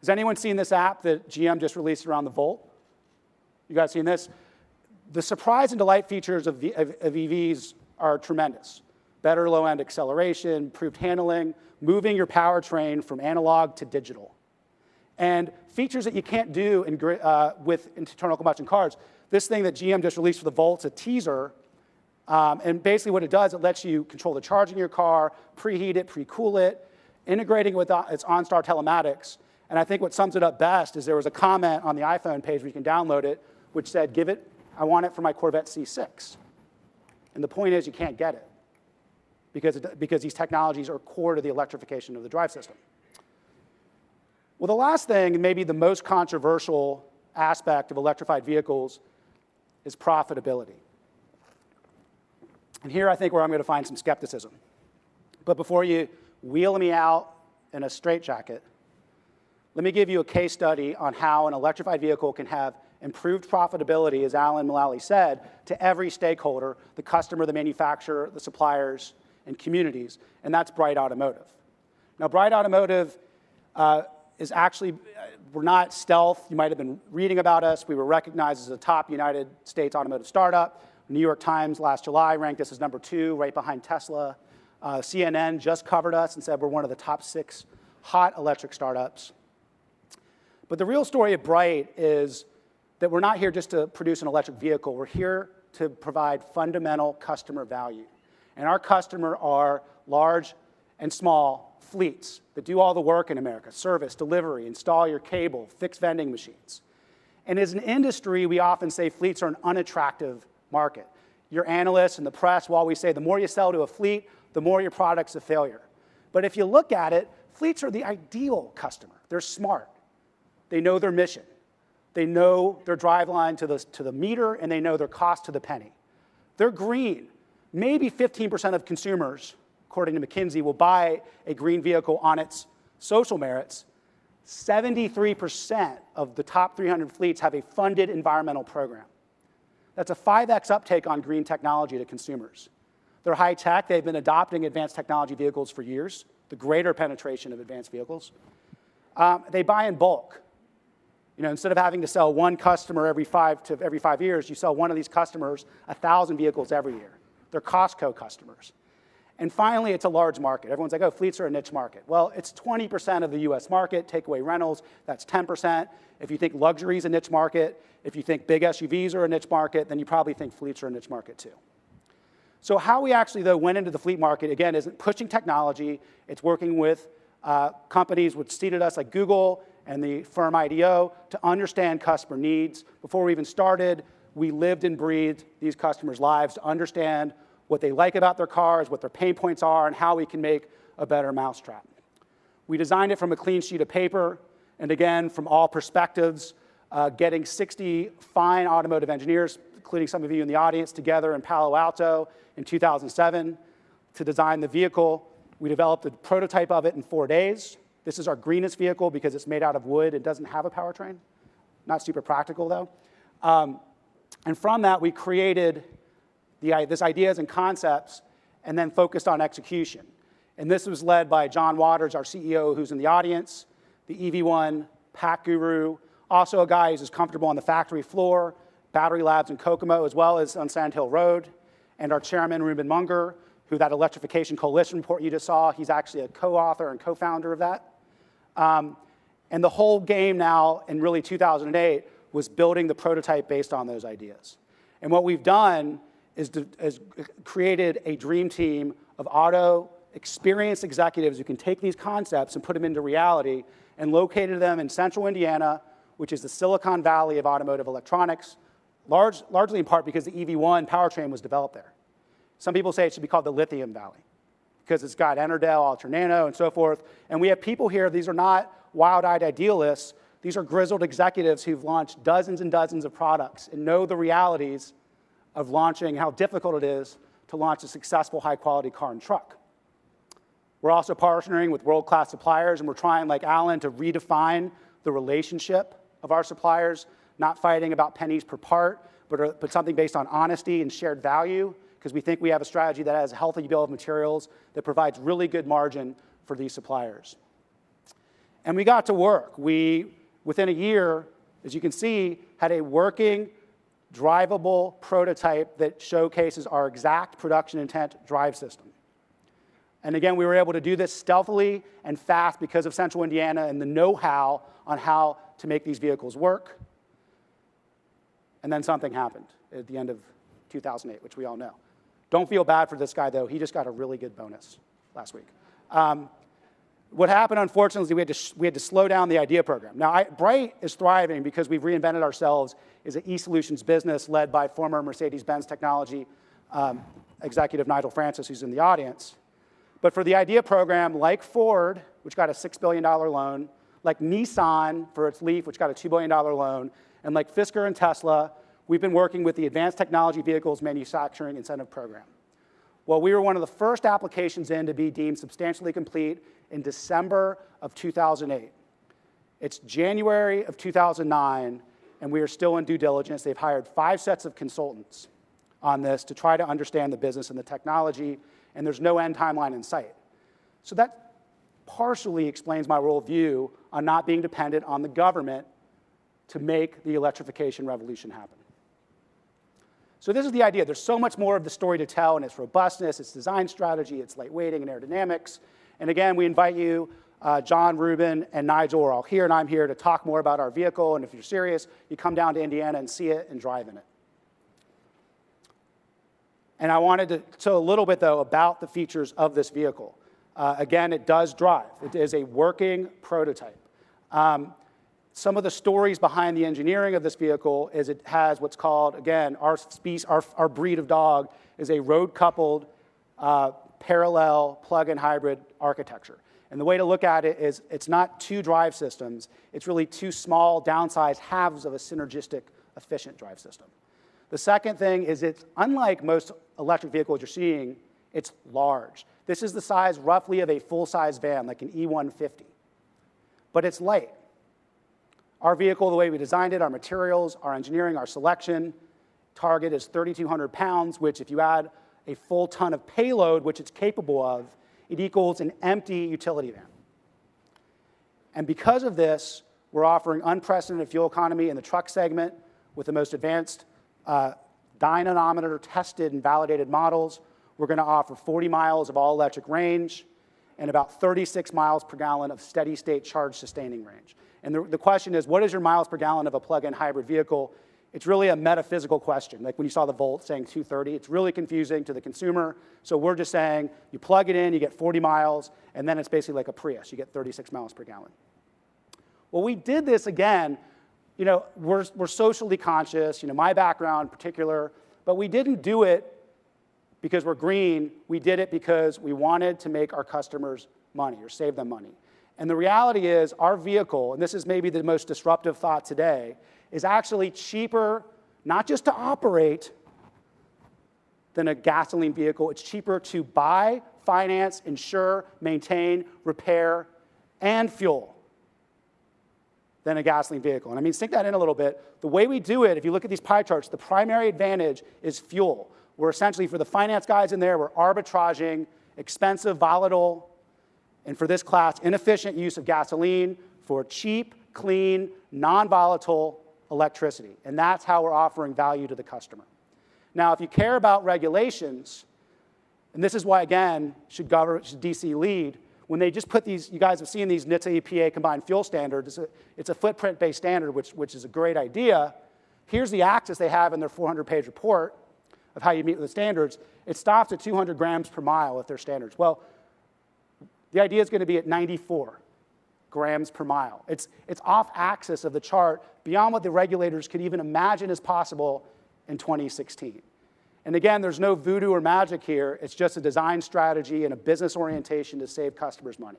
Has anyone seen this app that GM just released around the Volt? You guys seen this? The surprise and delight features of EVs are tremendous. Better low-end acceleration, improved handling, moving your powertrain from analog to digital. And features that you can't do with internal combustion cars. This thing that GM just released for the Volt's a teaser. And basically what it does, it lets you control the charging of your car, preheat it, pre-cool it, integrating with its OnStar telematics. And I think what sums it up best is there was a comment on the iPhone page where you can download it, which said, I want it for my Corvette C6. And the point is you can't get it because these technologies are core to the electrification of the drive system. Well, the last thing, and maybe the most controversial aspect of electrified vehicles, is profitability. And here I think where I'm going to find some skepticism. But before you wheel me out in a straitjacket, let me give you a case study on how an electrified vehicle can have improved profitability, as Alan Mullally said, to every stakeholder, the customer, the manufacturer, the suppliers, and communities, and that's Bright Automotive. Now, Bright Automotive is actually, we're not stealth. You might have been reading about us. We were recognized as a top United States automotive startup. New York Times last July ranked us as #2, right behind Tesla. CNN just covered us and said we're one of the top 6 hot electric startups. But the real story of Bright is that we're not here just to produce an electric vehicle. We're here to provide fundamental customer value. And our customer are large and small fleets that do all the work in America: service, delivery, install your cable, fix vending machines. And as an industry, we often say fleets are an unattractive market. Your analysts and the press will always say the more you sell to a fleet, the more your product's a failure. But if you look at it, fleets are the ideal customer. They're smart. They know their mission. They know their driveline to the meter, and they know their cost to the penny. They're green. Maybe 15% of consumers, according to McKinsey, will buy a green vehicle on its social merits. 73% of the top 300 fleets have a funded environmental program. That's a 5x uptake on green technology to consumers. They're high tech. They've been adopting advanced technology vehicles for years, the greater penetration of advanced vehicles. They buy in bulk. You know, instead of having to sell one customer every 5 years, you sell one of these customers 1,000 vehicles every year. They're Costco customers. And finally, it's a large market. Everyone's like, oh, fleets are a niche market. Well, it's 20% of the US market. Take away rentals, that's 10%. If you think luxury is a niche market, if you think big SUVs are a niche market, then you probably think fleets are a niche market too. So how we actually, though, went into the fleet market, again, isn't pushing technology. It's working with companies which seeded us, like Google and the firm IDEO, to understand customer needs. Before we even started, we lived and breathed these customers' lives to understand what they like about their cars, what their pain points are, and how we can make a better mousetrap. We designed it from a clean sheet of paper, and again, from all perspectives, getting 60 fine automotive engineers, including some of you in the audience, together in Palo Alto in 2007 to design the vehicle. We developed a prototype of it in 4 days. This is our greenest vehicle because it's made out of wood. It doesn't have a powertrain. Not super practical, though. And from that, we created this ideas and concepts and then focused on execution. And this was led by John Waters, our CEO, who's in the audience, the EV1 pack guru, also a guy who's as comfortable on the factory floor, battery labs in Kokomo, as well as on Sand Hill Road, and our chairman, Ruben Munger, who that Electrification Coalition report you just saw, he's actually a co-author and co-founder of that. And the whole game now, in really 2008, was building the prototype based on those ideas. And what we've done is created a dream team of auto experienced executives who can take these concepts and put them into reality, and located them in central Indiana, which is the Silicon Valley of automotive electronics, largely in part because the EV1 powertrain was developed there. Some people say it should be called the Lithium Valley because it's got Enerdale, Alternano, and so forth. And we have people here, these are not wild-eyed idealists. These are grizzled executives who've launched dozens and dozens of products and know the realities of launching, how difficult it is to launch a successful high-quality car and truck. We're also partnering with world-class suppliers, and we're trying, like Alan, to redefine the relationship of our suppliers, not fighting about pennies per part, but something based on honesty and shared value, because we think we have a strategy that has a healthy bill of materials that provides really good margin for these suppliers. And we got to work. We, within a year, as you can see, had a working, drivable prototype that showcases our exact production intent drive system. And again, we were able to do this stealthily and fast because of Central Indiana and the know-how on how to make these vehicles work. And then something happened at the end of 2008, which we all know. Don't feel bad for this guy, though. He just got a really good bonus last week. What happened, unfortunately, is we had to slow down the IDEA program. Now, Bright is thriving because we've reinvented ourselves as an e-solutions business led by former Mercedes-Benz technology executive Nigel Francis, who's in the audience. But for the IDEA program, like Ford, which got a $6 billion loan, like Nissan for its Leaf, which got a $2 billion loan, and like Fisker and Tesla, we've been working with the Advanced Technology Vehicles Manufacturing Incentive Program. Well, we were one of the first applications in to be deemed substantially complete in December of 2008. It's January of 2009, and we are still in due diligence. They've hired 5 sets of consultants on this to try to understand the business and the technology, and there's no end timeline in sight. So that partially explains my worldview on not being dependent on the government to make the electrification revolution happen. So this is the idea. There's so much more of the story to tell, and its robustness, its design strategy, its lightweighting and aerodynamics. And again, we invite you, John, Ruben, and Nigel are all here, and I'm here to talk more about our vehicle. And if you're serious, you come down to Indiana and see it and drive in it. And I wanted to tell a little bit, though, about the features of this vehicle. Again, it does drive. It is a working prototype. Some of the stories behind the engineering of this vehicle is it has what's called, again, our breed of dog is a road-coupled parallel plug-in hybrid architecture. And the way to look at it is it's not 2 drive systems. It's really 2 small, downsized halves of a synergistic, efficient drive system. The second thing is it's unlike most electric vehicles you're seeing, it's large. This is the size roughly of a full-size van, like an E150. But it's light. Our vehicle, the way we designed it, our materials, our engineering, our selection, target is 3,200 pounds, which if you add a full ton of payload, which it's capable of, it equals an empty utility van. And because of this, we're offering unprecedented fuel economy in the truck segment with the most advanced dynamometer tested and validated models. We're going to offer 40 miles of all-electric range and about 36 miles per gallon of steady-state charge sustaining range. And the question is, what is your miles per gallon of a plug-in hybrid vehicle? It's really a metaphysical question. Like when you saw the Volt saying 230, it's really confusing to the consumer. So we're just saying you plug it in, you get 40 miles, and then it's basically like a Prius. You get 36 miles per gallon. Well, we did this again. You know, we're socially conscious, you know, my background in particular, but we didn't do it because we're green. We did it because we wanted to make our customers money or save them money. And the reality is our vehicle, and this is maybe the most disruptive thought today, is actually cheaper, not just to operate, than a gasoline vehicle. It's cheaper to buy, finance, insure, maintain, repair, and fuel than a gasoline vehicle. And I mean, sink that in a little bit. The way we do it, if you look at these pie charts, the primary advantage is fuel. We're essentially, for the finance guys in there, we're arbitraging expensive, volatile, and for this class, inefficient use of gasoline for cheap, clean, non-volatile electricity. And that's how we're offering value to the customer. Now, if you care about regulations, and this is why, again, should DC lead, when they just put these, you guys have seen these NHTSA EPA combined fuel standards, it's a footprint-based standard, which is a great idea. Here's the axis they have in their 400-page report of how you meet with the standards. It stops at 200 grams per mile if they're standards. Well, the idea is going to be at 94 grams per mile. It's off axis of the chart beyond what the regulators could even imagine is possible in 2016. And again, there's no voodoo or magic here. It's just a design strategy and a business orientation to save customers money.